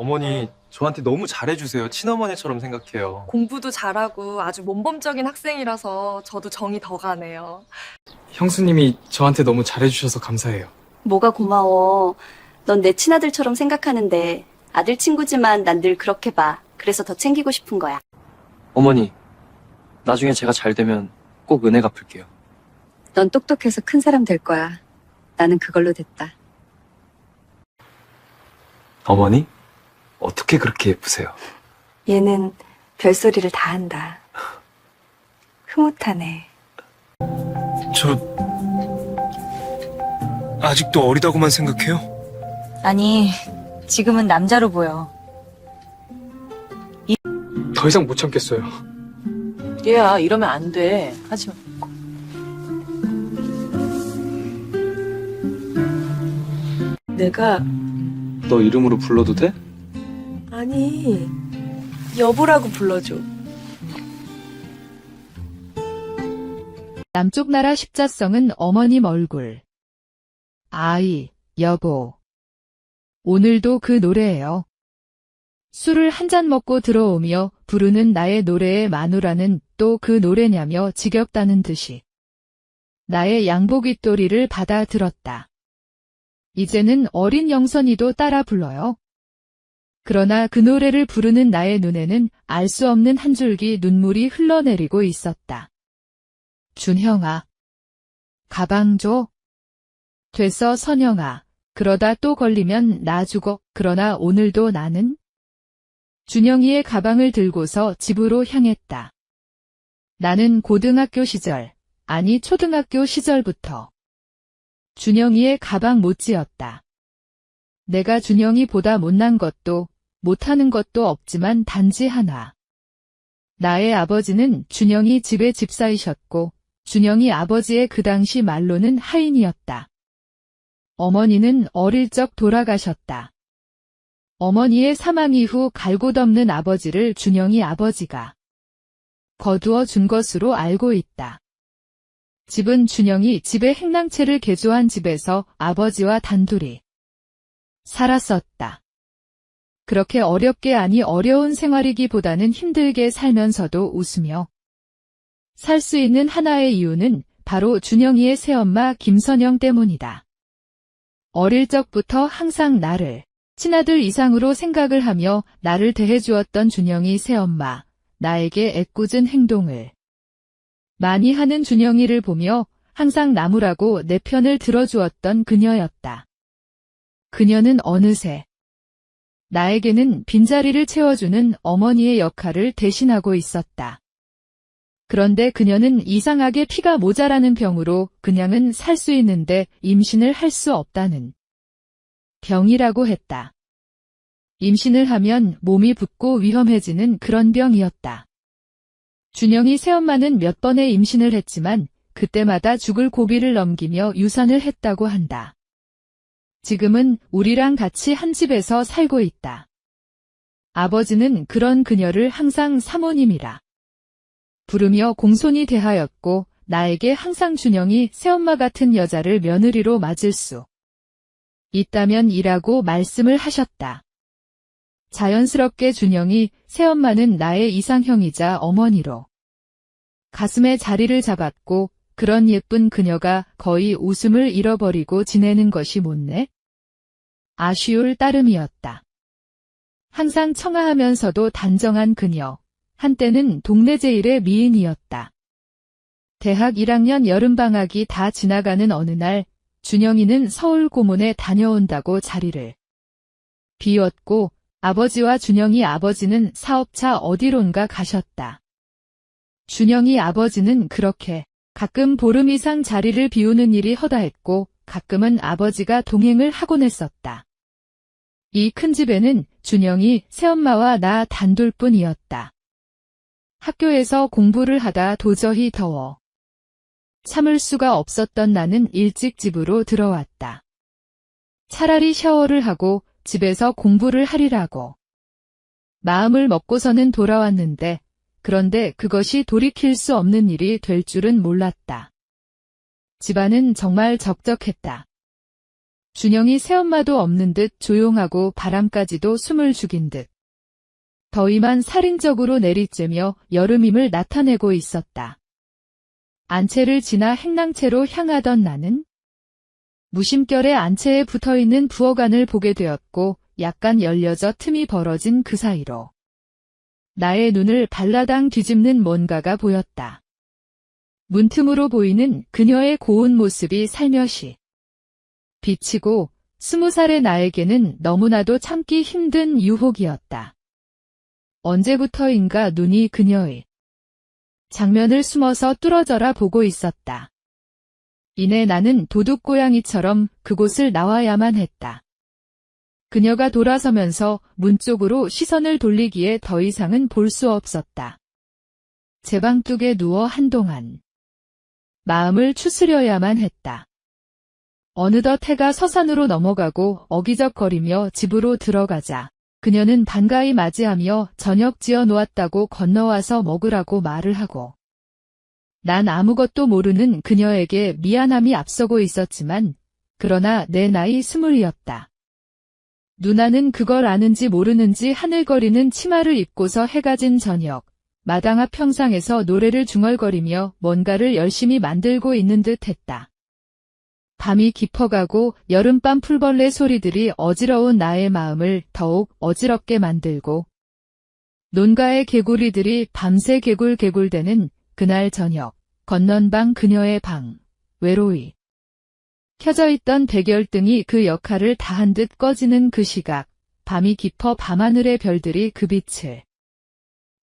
어머니, 저한테 너무 잘해주세요. 친어머니처럼 생각해요. 공부도 잘하고 아주 모범적인 학생이라서 저도 정이 더 가네요. 형수님이 저한테 너무 잘해주셔서 감사해요. 뭐가 고마워. 넌 내 친아들처럼 생각하는데 아들 친구지만 난 늘 그렇게 봐. 그래서 더 챙기고 싶은 거야. 어머니, 나중에 제가 잘 되면 꼭 은혜 갚을게요. 넌 똑똑해서 큰 사람 될 거야. 나는 그걸로 됐다. 어머니? 어떻게 그렇게 예쁘세요? 얘는 별소리를 다 한다. 흐뭇하네. 저 아직도 어리다고만 생각해요? 아니, 지금은 남자로 보여. 더 이상 못 참겠어요. 얘야, 이러면 안 돼. 하지 마. 내가, 너 이름으로 불러도 돼? 아니, 여보라고 불러줘. 남쪽 나라 십자성은 어머님 얼굴. 아이, 여보. 오늘도 그 노래예요. 술을 한 잔 먹고 들어오며 부르는 나의 노래의 마누라는 또 그 노래냐며 지겹다는 듯이 나의 양복잇돌이를 받아 들었다. 이제는 어린 영선이도 따라 불러요. 그러나 그 노래를 부르는 나의 눈에는 알 수 없는 한 줄기 눈물이 흘러내리고 있었다. 준형아. 가방 줘. 됐어 선영아. 그러다 또 걸리면 나 죽어. 그러나 오늘도 나는 준영이의 가방을 들고서 집으로 향했다. 나는 고등학교 시절, 아니 초등학교 시절부터 준영이의 가방 못지었다. 내가 준영이보다 못난 것도 못하는 것도 없지만 단지 하나. 나의 아버지는 준영이 집의 집사이셨고 준영이 아버지의 그 당시 말로는 하인이었다. 어머니는 어릴 적 돌아가셨다. 어머니의 사망 이후 갈 곳 없는 아버지를 준영이 아버지가 거두어 준 것으로 알고 있다. 집은 준영이 집의 행랑채를 개조한 집에서 아버지와 단둘이 살았었다. 그렇게 어렵게 아니 어려운 생활이기보다는 힘들게 살면서도 웃으며 살 수 있는 하나의 이유는 바로 준영이의 새엄마 김선영 때문이다. 어릴 적부터 항상 나를 친아들 이상으로 생각을 하며 나를 대해주었던 준영이 새엄마, 나에게 애꿎은 행동을 많이 하는 준영이를 보며 항상 나무라고 내 편을 들어주었던 그녀였다. 그녀는 어느새 나에게는 빈자리를 채워주는 어머니의 역할을 대신하고 있었다. 그런데 그녀는 이상하게 피가 모자라는 병으로 그냥은 살 수 있는데 임신을 할 수 없다는 병이라고 했다. 임신을 하면 몸이 붓고 위험해지는 그런 병이었다. 준영이 새엄마는 몇 번의 임신을 했지만 그때마다 죽을 고비를 넘기며 유산을 했다고 한다. 지금은 우리랑 같이 한 집에서 살고 있다. 아버지는 그런 그녀를 항상 사모님이라 부르며 공손히 대하였고 나에게 항상 준영이 새엄마 같은 여자를 며느리로 맞을 수 있다면 이라고 말씀을 하셨다. 자연스럽게 준영이 새엄마는 나의 이상형이자 어머니로 가슴에 자리를 잡았고 그런 예쁜 그녀가 거의 웃음을 잃어버리고 지내는 것이 못내 아쉬울 따름이었다. 항상 청아하면서도 단정한 그녀, 한때는 동네 제일의 미인이었다. 대학 1학년 여름방학이 다 지나가는 어느 날 준영이는 서울 고문에 다녀온다고 자리를 비웠고 아버지와 준영이 아버지는 사업차 어디론가 가셨다. 준영이 아버지는 그렇게 가끔 보름 이상 자리를 비우는 일이 허다했고 가끔은 아버지가 동행을 하곤 했었다. 이 큰 집에는 준영이 새엄마와 나 단둘뿐이었다. 학교에서 공부를 하다 도저히 더워 참을 수가 없었던 나는 일찍 집으로 들어왔다. 차라리 샤워를 하고 집에서 공부를 하리라고 마음을 먹고서는 돌아왔는데 그런데 그것이 돌이킬 수 없는 일이 될 줄은 몰랐다. 집안은 정말 적적했다. 준영이 새엄마도 없는 듯 조용하고 바람까지도 숨을 죽인 듯. 더위만 살인적으로 내리쬐며 여름임을 나타내고 있었다. 안채를 지나 행랑채로 향하던 나는 무심결에 안채에 붙어있는 부어간을 보게 되었고 약간 열려져 틈이 벌어진 그 사이로 나의 눈을 발라당 뒤집는 뭔가가 보였다. 문틈으로 보이는 그녀의 고운 모습이 살며시 비치고 20살의 나에게는 너무나도 참기 힘든 유혹이었다. 언제부터인가 눈이 그녀의 장면을 숨어서 뚫어져라 보고 있었다. 이내 나는 도둑고양이처럼 그곳을 나와야만 했다. 그녀가 돌아서면서 문 쪽으로 시선을 돌리기에 더 이상은 볼 수 없었다. 제 방뚝에 누워 한동안 마음을 추스려야만 했다. 어느덧 해가 서산으로 넘어가고 어기적거리며 집으로 들어가자 그녀는 반가이 맞이하며 저녁 지어 놓았다고 건너와서 먹으라고 말을 하고 난 아무것도 모르는 그녀에게 미안함이 앞서고 있었지만 그러나 내 나이 20이었다. 누나는 그걸 아는지 모르는지 하늘거리는 치마를 입고서 해가 진 저녁 마당 앞 평상에서 노래를 중얼거리며 뭔가를 열심히 만들고 있는 듯 했다. 밤이 깊어가고 여름밤 풀벌레 소리들이 어지러운 나의 마음을 더욱 어지럽게 만들고 논가의 개구리들이 밤새 개굴개굴대는 그날 저녁 건넌방 그녀의 방 외로이 켜져 있던 백열등이 그 역할을 다한 듯 꺼지는 그 시각 밤이 깊어 밤하늘의 별들이 그 빛을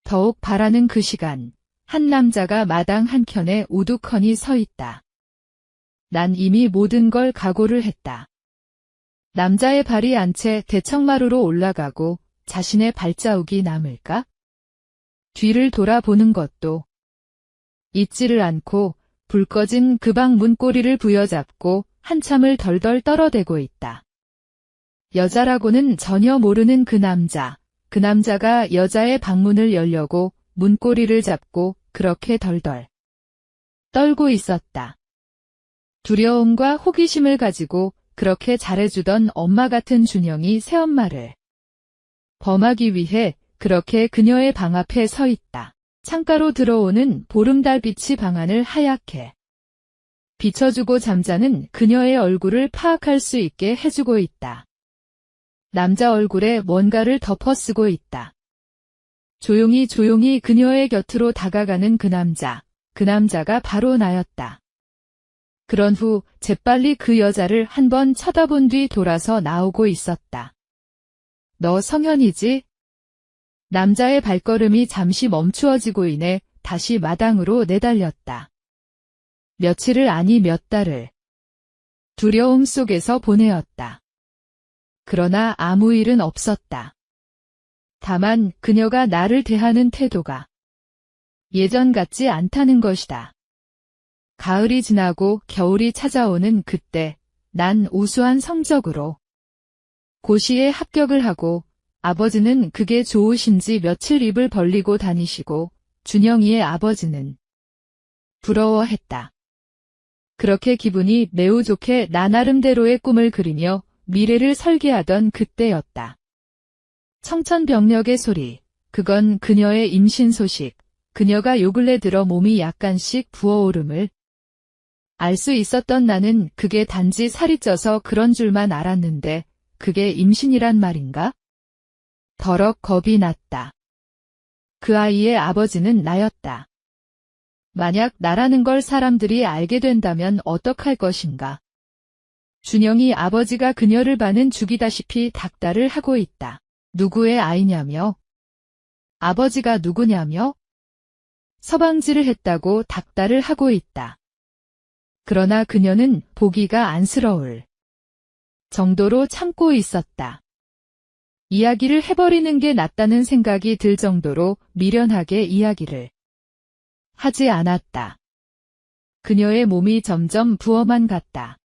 더욱 바라는 그 시간 한 남자가 마당 한켠에 우두커니 서 있다. 난 이미 모든 걸 각오를 했다. 남자의 발이 안채 대청마루로 올라가고 자신의 발자국이 남을까? 뒤를 돌아보는 것도 잊지를 않고 불 꺼진 그 방 문고리를 부여잡고 한참을 덜덜 떨어대고 있다. 여자라고는 전혀 모르는 그 남자가 여자의 방문을 열려고 문고리를 잡고 그렇게 덜덜 떨고 있었다. 두려움과 호기심을 가지고 그렇게 잘해주던 엄마 같은 준영이 새엄마를 범하기 위해 그렇게 그녀의 방 앞에 서 있다. 창가로 들어오는 보름달빛이 방안을 하얗게 비춰주고 잠자는 그녀의 얼굴을 파악할 수 있게 해주고 있다. 남자 얼굴에 뭔가를 덮어쓰고 있다. 조용히 그녀의 곁으로 다가가는 그 남자가 바로 나였다. 그런 후 재빨리 그 여자를 한 번 쳐다본 뒤 돌아서 나오고 있었다. 너 성현이지? 남자의 발걸음이 잠시 멈추어지고 이내 다시 마당으로 내달렸다. 며칠을 아니 몇 달을 두려움 속에서 보내었다. 그러나 아무 일은 없었다. 다만 그녀가 나를 대하는 태도가 예전 같지 않다는 것이다. 가을이 지나고 겨울이 찾아오는 그때 난 우수한 성적으로 고시에 합격을 하고 아버지는 그게 좋으신지 며칠 입을 벌리고 다니시고 준영이의 아버지는 부러워했다. 그렇게 기분이 매우 좋게 나 나름대로의 꿈을 그리며 미래를 설계하던 그때였다. 청천벽력의 소리, 그건 그녀의 임신 소식, 그녀가 요 근래 들어 몸이 약간씩 부어오름을 알 수 있었던 나는 그게 단지 살이 쪄서 그런 줄만 알았는데 그게 임신이란 말인가? 더럭 겁이 났다. 그 아이의 아버지는 나였다. 만약 나라는 걸 사람들이 알게 된다면 어떡할 것인가? 준영이 아버지가 그녀를 반은 죽이다시피 닥달을 하고 있다. 누구의 아이냐며? 아버지가 누구냐며? 서방지를 했다고 닥달을 하고 있다. 그러나 그녀는 보기가 안쓰러울 정도로 참고 있었다. 이야기를 해버리는 게 낫다는 생각이 들 정도로 미련하게 이야기를 하지 않았다. 그녀의 몸이 점점 부어만 갔다.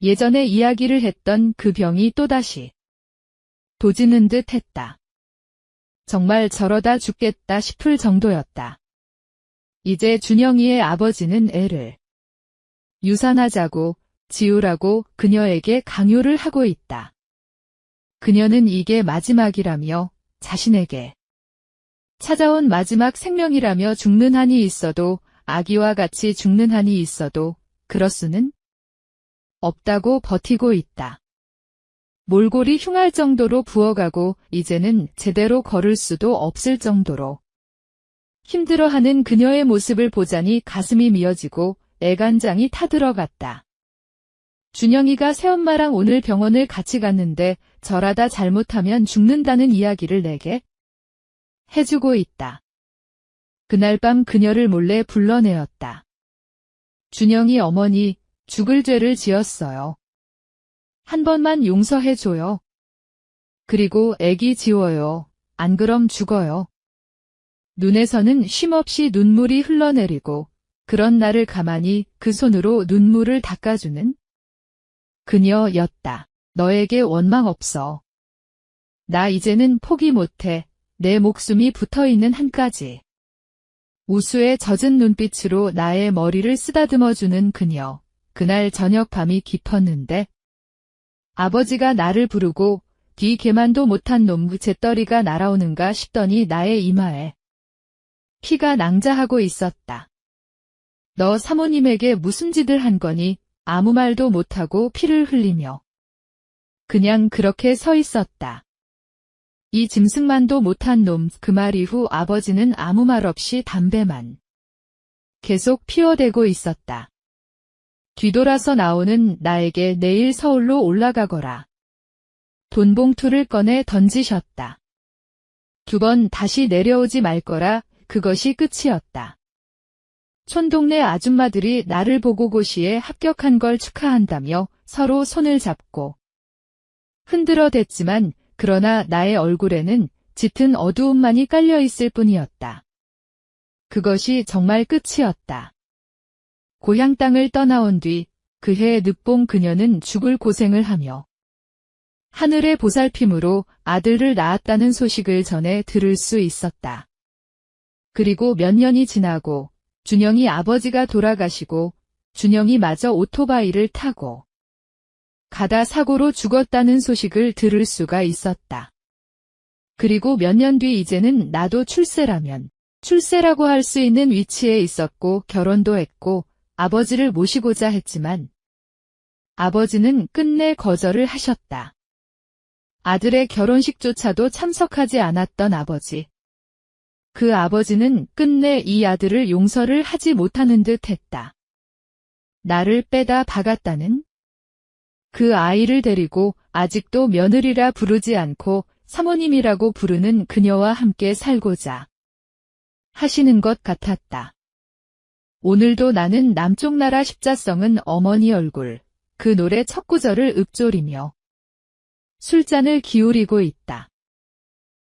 예전에 이야기를 했던 그 병이 또다시 도지는 듯 했다. 정말 저러다 죽겠다 싶을 정도였다. 이제 준영이의 아버지는 애를 유산하자고 지우라고 그녀에게 강요를 하고 있다. 그녀는 이게 마지막이라며 자신에게 찾아온 마지막 생명이라며 죽는 한이 있어도 아기와 같이 죽는 한이 있어도 그럴 수는 없다고 버티고 있다. 몰골이 흉할 정도로 부어가고 이제는 제대로 걸을 수도 없을 정도로 힘들어하는 그녀의 모습을 보자니 가슴이 미어지고 애간장이 타들어갔다. 준영이가 새엄마랑 오늘 병원을 같이 갔는데 저라다 잘못하면 죽는다는 이야기를 내게 해주고 있다. 그날 밤 그녀를 몰래 불러내었다. 준영이 어머니, 죽을 죄를 지었어요. 한 번만 용서해줘요. 그리고 애기 지워요. 안 그럼 죽어요. 눈에서는 쉼없이 눈물이 흘러내리고 그런 나를 가만히 그 손으로 눈물을 닦아주는 그녀였다. 너에게 원망 없어. 나 이제는 포기 못해. 내 목숨이 붙어있는 한까지. 우수에 젖은 눈빛으로 나의 머리를 쓰다듬어주는 그녀. 그날 저녁 밤이 깊었는데 아버지가 나를 부르고 뒤 개만도 못한 놈 재떨이가 날아오는가 싶더니 나의 이마에 피가 낭자하고 있었다. 너 사모님에게 무슨 짓을 한 거니? 아무 말도 못하고 피를 흘리며 그냥 그렇게 서 있었다. 이 짐승만도 못한 놈. 그 말 이후 아버지는 아무 말 없이 담배만 계속 피워대고 있었다. 뒤돌아서 나오는 나에게 내일 서울로 올라가거라. 돈봉투를 꺼내 던지셨다. 2번 다시 내려오지 말 거라. 그것이 끝이었다. 촌동네 아줌마들이 나를 보고 고시에 합격한 걸 축하한다며 서로 손을 잡고 흔들어댔지만 그러나 나의 얼굴에는 짙은 어두움만이 깔려있을 뿐이었다. 그것이 정말 끝이었다. 고향 땅을 떠나온 뒤 그해 늦봄 그녀는 죽을 고생을 하며 하늘의 보살핌으로 아들을 낳았다는 소식을 전해 들을 수 있었다. 그리고 몇 년이 지나고 준영이 아버지가 돌아가시고 준영이 마저 오토바이를 타고 가다 사고로 죽었다는 소식을 들을 수가 있었다. 그리고 몇 년 뒤 이제는 나도 출세라고 할 수 있는 위치에 있었고 결혼도 했고 아버지를 모시고자 했지만 아버지는 끝내 거절을 하셨다. 아들의 결혼식조차도 참석하지 않았던 아버지. 그 아버지는 끝내 이 아들을 용서를 하지 못하는 듯 했다. 나를 빼다 박았다는 그 아이를 데리고 아직도 며느리라 부르지 않고 사모님이라고 부르는 그녀와 함께 살고자 하시는 것 같았다. 오늘도 나는 남쪽 나라 십자성은 어머니 얼굴, 그 노래 첫 구절을 읊조리며 술잔을 기울이고 있다.